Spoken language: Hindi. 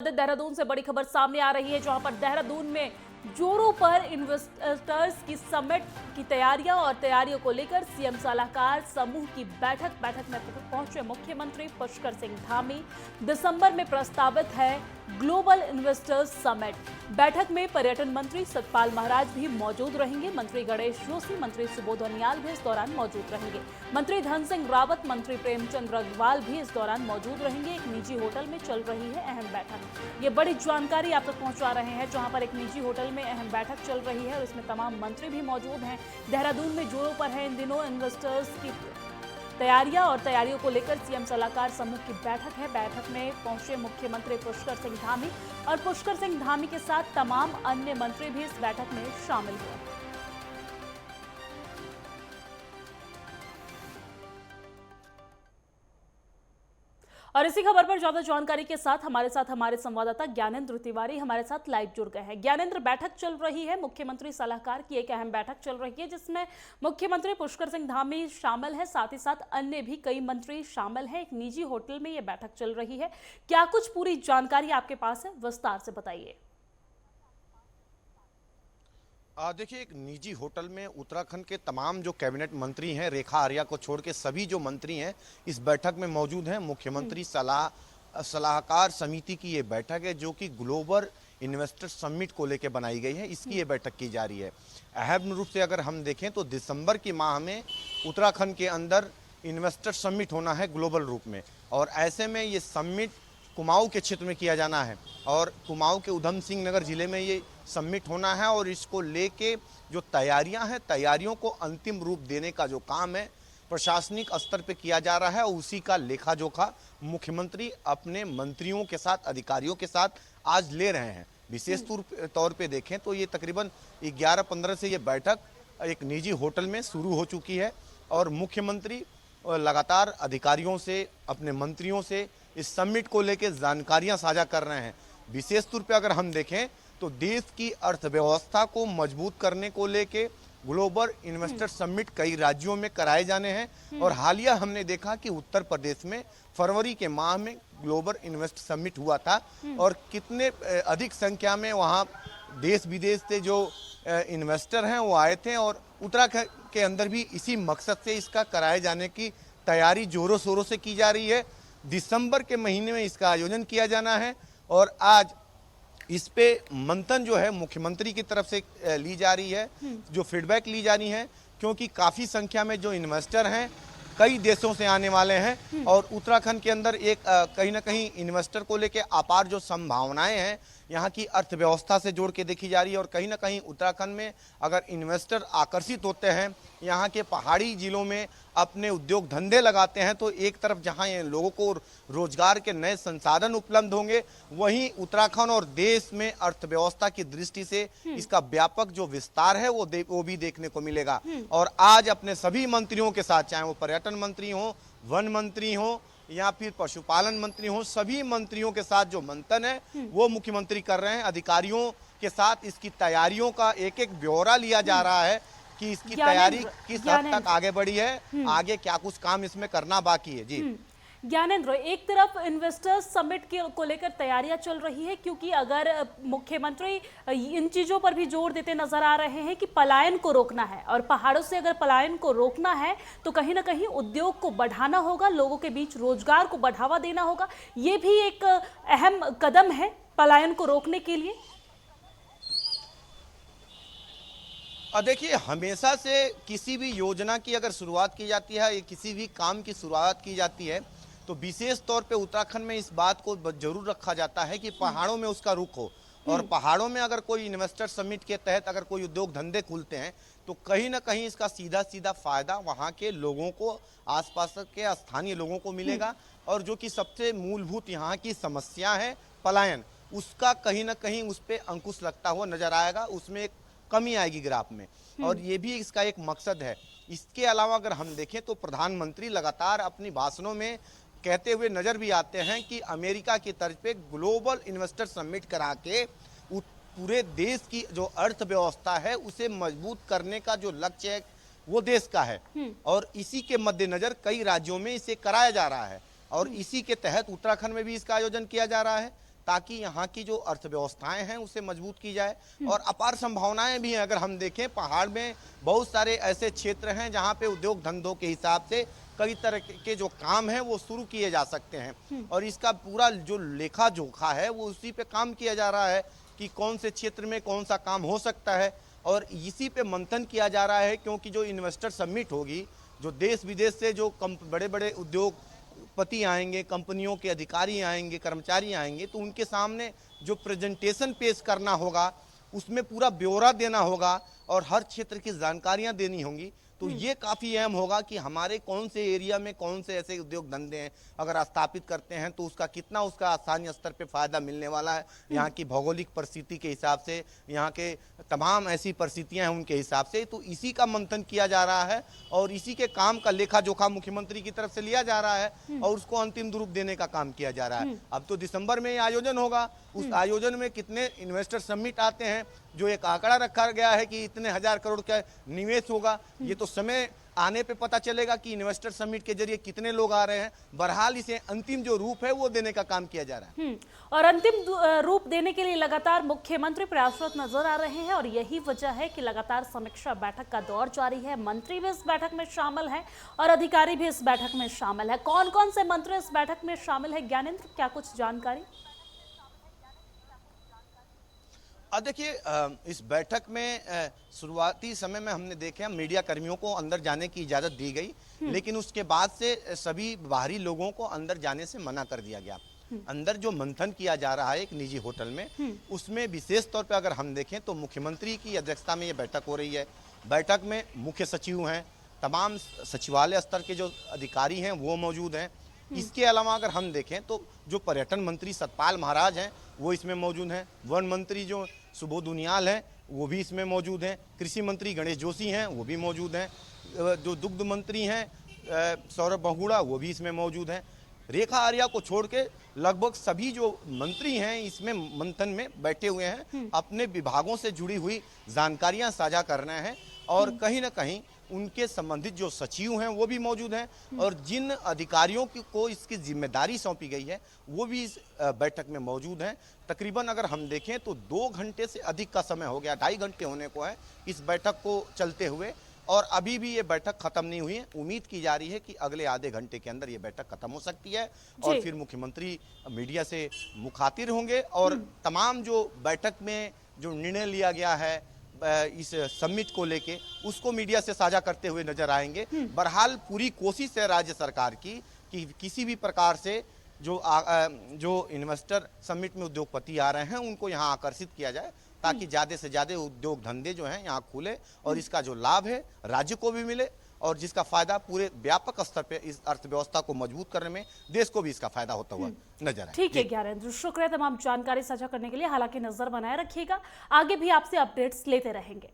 देहरादून से बड़ी खबर सामने आ रही है, जहां पर देहरादून में जोरों पर इन्वेस्टर्स की समिट की तैयारियां और तैयारियों को लेकर सीएम सलाहकार समूह की बैठक में पहुंचे मुख्यमंत्री पुष्कर सिंह धामी। दिसंबर में प्रस्तावित है ग्लोबल इन्वेस्टर्स समिट। बैठक में पर्यटन मंत्री सतपाल महाराज भी मौजूद रहेंगे। मंत्री गणेश जोशी, मंत्री सुबोध उनियाल भी इस दौरान मौजूद रहेंगे। मंत्री धन सिंह रावत, मंत्री प्रेमचंद अग्रवाल भी इस दौरान मौजूद रहेंगे। एक निजी होटल में चल रही है अहम बैठक। ये बड़ी जानकारी आप तक पहुंचा रहे हैं, जहां पर एक निजी होटल में अहम बैठक चल रही है और इसमें तमाम मंत्री भी मौजूद हैं। देहरादून में जोरों पर है इन दिनों इन्वेस्टर्स की तैयारियां और तैयारियों को लेकर सीएम सलाहकार समूह की बैठक है। बैठक में पहुंचे मुख्यमंत्री पुष्कर सिंह धामी और पुष्कर सिंह धामी के साथ तमाम अन्य मंत्री भी इस बैठक में शामिल हुए। और इसी खबर पर ज्यादा जानकारी के साथ हमारे संवाददाता ज्ञानेंद्र तिवारी हमारे साथ लाइव जुड़ गए हैं। ज्ञानेंद्र, बैठक चल रही है, मुख्यमंत्री सलाहकार की एक अहम बैठक चल रही है जिसमें मुख्यमंत्री पुष्कर सिंह धामी शामिल है, साथ ही साथ अन्य भी कई मंत्री शामिल हैं। एक निजी होटल में ये बैठक चल रही है, क्या कुछ पूरी जानकारी आपके पास है? विस्तार से बताइए। देखिए, एक निजी होटल में उत्तराखंड के तमाम जो कैबिनेट मंत्री हैं, रेखा आर्या को छोड़ के सभी जो मंत्री हैं इस बैठक में मौजूद हैं। मुख्यमंत्री सलाहकार समिति की ये बैठक है जो कि ग्लोबल इन्वेस्टर समिट को लेकर बनाई गई है। इसकी ये बैठक की जा रही है। अहम रूप से अगर हम देखें तो दिसंबर के माह में उत्तराखंड के अंदर इन्वेस्टर समिट होना है ग्लोबल रूप में, और ऐसे में ये समिट कुमाऊं के क्षेत्र में किया जाना है और कुमाऊं के उधम सिंह नगर जिले में ये समिट होना है। और इसको लेके जो तैयारियां हैं, तैयारियों को अंतिम रूप देने का जो काम है प्रशासनिक स्तर पे किया जा रहा है, उसी का लेखा जोखा मुख्यमंत्री अपने मंत्रियों के साथ, अधिकारियों के साथ आज ले रहे हैं। विशेष तौर पे देखें तो ये तकरीबन 11-15 से ये बैठक एक निजी होटल में शुरू हो चुकी है और मुख्यमंत्री लगातार अधिकारियों से, अपने मंत्रियों से इस समिट को लेकर जानकारियां साझा कर रहे हैं। विशेष तौर पे अगर हम देखें तो देश की अर्थव्यवस्था को मजबूत करने को लेके ग्लोबल इन्वेस्टर समिट कई राज्यों में कराए जाने हैं और हालिया हमने देखा कि उत्तर प्रदेश में फरवरी के माह में ग्लोबल इन्वेस्ट समिट हुआ था और कितने अधिक संख्या में वहाँ देश विदेश से जो इन्वेस्टर हैं वो आए थे और उत्तराखंड के अंदर भी इसी मकसद से इसका कराए जाने की तैयारी जोरों शोरों से की जा रही है। दिसंबर के महीने में इसका आयोजन किया जाना है और आज इस पे मंथन जो है मुख्यमंत्री की तरफ से ली जा रही है, जो फीडबैक ली जा रही है, क्योंकि काफ़ी संख्या में जो इन्वेस्टर हैं कई देशों से आने वाले हैं और उत्तराखंड के अंदर एक कहीं ना कहीं इन्वेस्टर को लेके अपार जो संभावनाएं हैं यहाँ की अर्थव्यवस्था से जोड़ के देखी जा रही है। और कहीं ना कहीं उत्तराखंड में अगर इन्वेस्टर आकर्षित होते हैं, यहाँ के पहाड़ी जिलों में अपने उद्योग धंधे लगाते हैं, तो एक तरफ जहाँ ये लोगों को रोजगार के नए संसाधन उपलब्ध होंगे, वहीं उत्तराखंड और देश में अर्थव्यवस्था की दृष्टि से इसका व्यापक जो विस्तार है वो भी देखने को मिलेगा। और आज अपने सभी मंत्रियों के साथ, चाहे वो पर्यटन मंत्री हो, वन मंत्री हो या फिर पशुपालन मंत्री हो, सभी मंत्रियों के साथ जो मंथन है वो मुख्यमंत्री कर रहे हैं। अधिकारियों के साथ इसकी तैयारियों का एक एक ब्यौरा लिया जा रहा है कि इसकी तैयारी किस हद तक आगे बढ़ी है, आगे क्या कुछ काम इसमें करना बाकी है। जी ज्ञानेंद्र, एक तरफ इन्वेस्टर्स समिट को लेकर तैयारियां चल रही है, क्योंकि अगर मुख्यमंत्री इन चीजों पर भी जोर देते नजर आ रहे हैं कि पलायन को रोकना है और पहाड़ों से अगर पलायन को रोकना है तो कहीं ना कहीं उद्योग को बढ़ाना होगा, लोगों के बीच रोजगार को बढ़ावा देना होगा। ये भी एक अहम कदम है पलायन को रोकने के लिए। देखिए, हमेशा से किसी भी योजना की अगर शुरुआत की जाती है या किसी भी काम की शुरुआत की जाती है तो विशेष तौर पे उत्तराखंड में इस बात को जरूर रखा जाता है कि पहाड़ों में उसका रुख हो और पहाड़ों में अगर कोई इन्वेस्टर समिट के तहत अगर कोई उद्योग धंधे खुलते हैं तो कहीं ना कहीं इसका सीधा सीधा फायदा वहाँ के लोगों को, आसपास के स्थानीय लोगों को मिलेगा। और जो कि सबसे मूलभूत यहाँ की समस्या है पलायन, उसका कहीं ना कहीं उस पर अंकुश लगता हुआ नजर आएगा, उसमें एक कमी आएगी ग्राफ में, और ये भी इसका एक मकसद है। इसके अलावा अगर हम देखें तो प्रधानमंत्री लगातार अपनी भाषणों में कहते हुए नजर भी आते हैं कि अमेरिका की तर्ज पे ग्लोबल इन्वेस्टर समिट करा के पूरे देश की जो अर्थव्यवस्था है उसे मजबूत करने का जो लक्ष्य है वो देश का है और इसी के मद्देनजर कई राज्यों में इसे कराया जा रहा है और इसी के तहत उत्तराखंड में भी इसका आयोजन किया जा रहा है। ताकि यहाँ की जो अर्थव्यवस्थाएं हैं उसे मजबूत की जाए। और अपार संभावनाएं भी हैं। अगर हम देखें, पहाड़ में बहुत सारे ऐसे क्षेत्र हैं जहाँ पे उद्योग धंधों के हिसाब से कई तरह के जो काम हैं वो शुरू किए जा सकते हैं। और इसका पूरा जो लेखा जोखा है वो उसी पे काम किया जा रहा है कि कौन से क्षेत्र में कौन सा काम हो सकता है, और इसी पे मंथन किया जा रहा है। क्योंकि जो इन्वेस्टर समिट होगी, जो देश विदेश से जो बड़े बड़े उद्योगपति आएंगे, कंपनियों के अधिकारी आएंगे, कर्मचारी आएंगे, तो उनके सामने जो प्रेजेंटेशन पेश करना होगा उसमें पूरा ब्यौरा देना होगा और हर क्षेत्र की जानकारियां देनी होंगी। तो ये काफ़ी अहम होगा कि हमारे कौन से एरिया में कौन से ऐसे उद्योग धंधे हैं, अगर स्थापित करते हैं तो उसका कितना उसका स्थानीय स्तर पे फायदा मिलने वाला है, यहाँ की भौगोलिक परिस्थिति के हिसाब से, यहाँ के तमाम ऐसी परिस्थितियां हैं उनके हिसाब से। तो इसी का मंथन किया जा रहा है और इसी के काम का लेखा जोखा मुख्यमंत्री की तरफ से लिया जा रहा है और उसको अंतिम रूप देने का काम किया जा रहा है। अब तो दिसंबर में ये आयोजन होगा, उस आयोजन में कितने इन्वेस्टर समिट आते हैं, जो एक आंकड़ा रखा गया है कि इतने 1000 करोड़ का निवेश होगा, ये तो समय आने पे पता चलेगा कि इन्वेस्टर समिट के जरिए कितने लोग आ रहे हैं। बहरहाल इसे अंतिम जो रूप है वो देने का काम किया जा रहा है। और अंतिम रूप देने के लिए लगातार मुख्यमंत्री प्रयासरत नजर आ रहे हैं और यही वजह है कि लगातार समीक्षा बैठक का दौर जारी है। मंत्री भी इस बैठक में शामिल हैं और अधिकारी भी इस बैठक में शामिल है। कौन कौन से मंत्री इस बैठक में शामिल है, ज्ञानेंद्र, क्या कुछ जानकारी? देखिए, इस बैठक में शुरुआती समय में हमने देखा मीडिया कर्मियों को अंदर जाने की इजाज़त दी गई, लेकिन उसके बाद से सभी बाहरी लोगों को अंदर जाने से मना कर दिया गया। अंदर जो मंथन किया जा रहा है एक निजी होटल में, उसमें विशेष तौर पे अगर हम देखें तो मुख्यमंत्री की अध्यक्षता में ये बैठक हो रही है। बैठक में मुख्य सचिव हैं, तमाम सचिवालय स्तर के जो अधिकारी हैं वो मौजूद हैं। इसके अलावा अगर हम देखें तो जो पर्यटन मंत्री सतपाल महाराज हैं वो इसमें मौजूद हैं, वन मंत्री जो सुबोध उनियाल हैं वो भी इसमें मौजूद हैं, कृषि मंत्री गणेश जोशी हैं वो भी मौजूद हैं, जो दुग्ध मंत्री हैं सौरभ बहुगुणा वो भी इसमें मौजूद हैं। रेखा आर्या को छोड़ के लगभग सभी जो मंत्री हैं इसमें मंथन में बैठे हुए हैं, अपने विभागों से जुड़ी हुई जानकारियां साझा कर रहे हैं और कहीं ना कहीं उनके संबंधित जो सचिव हैं वो भी मौजूद हैं और जिन अधिकारियों को इसकी जिम्मेदारी सौंपी गई है वो भी इस बैठक में मौजूद हैं। तकरीबन अगर हम देखें तो 2 घंटे से अधिक का समय हो गया, 2.5 घंटे होने को है इस बैठक को चलते हुए और अभी भी ये बैठक खत्म नहीं हुई है। उम्मीद की जा रही है कि अगले आधे घंटे के अंदर ये बैठक खत्म हो सकती है और फिर मुख्यमंत्री मीडिया से मुखातिब होंगे और तमाम जो बैठक में जो निर्णय लिया गया है इस समिट को लेके उसको मीडिया से साझा करते हुए नजर आएंगे। बहरहाल पूरी कोशिश है राज्य सरकार की कि किसी भी प्रकार से जो इन्वेस्टर समिट में उद्योगपति आ रहे हैं उनको यहाँ आकर्षित किया जाए ताकि ज़्यादा से ज़्यादा उद्योग धंधे जो हैं यहाँ खुले और इसका जो लाभ है राज्य को भी मिले और जिसका फायदा पूरे व्यापक स्तर पे इस अर्थव्यवस्था को मजबूत करने में देश को भी इसका फायदा होता हुआ नजर आए। ठीक है ज्ञानेंद्र, शुक्रिया तमाम जानकारी साझा करने के लिए। हालांकि नजर बनाए रखिएगा, आगे भी आपसे अपडेट्स लेते रहेंगे।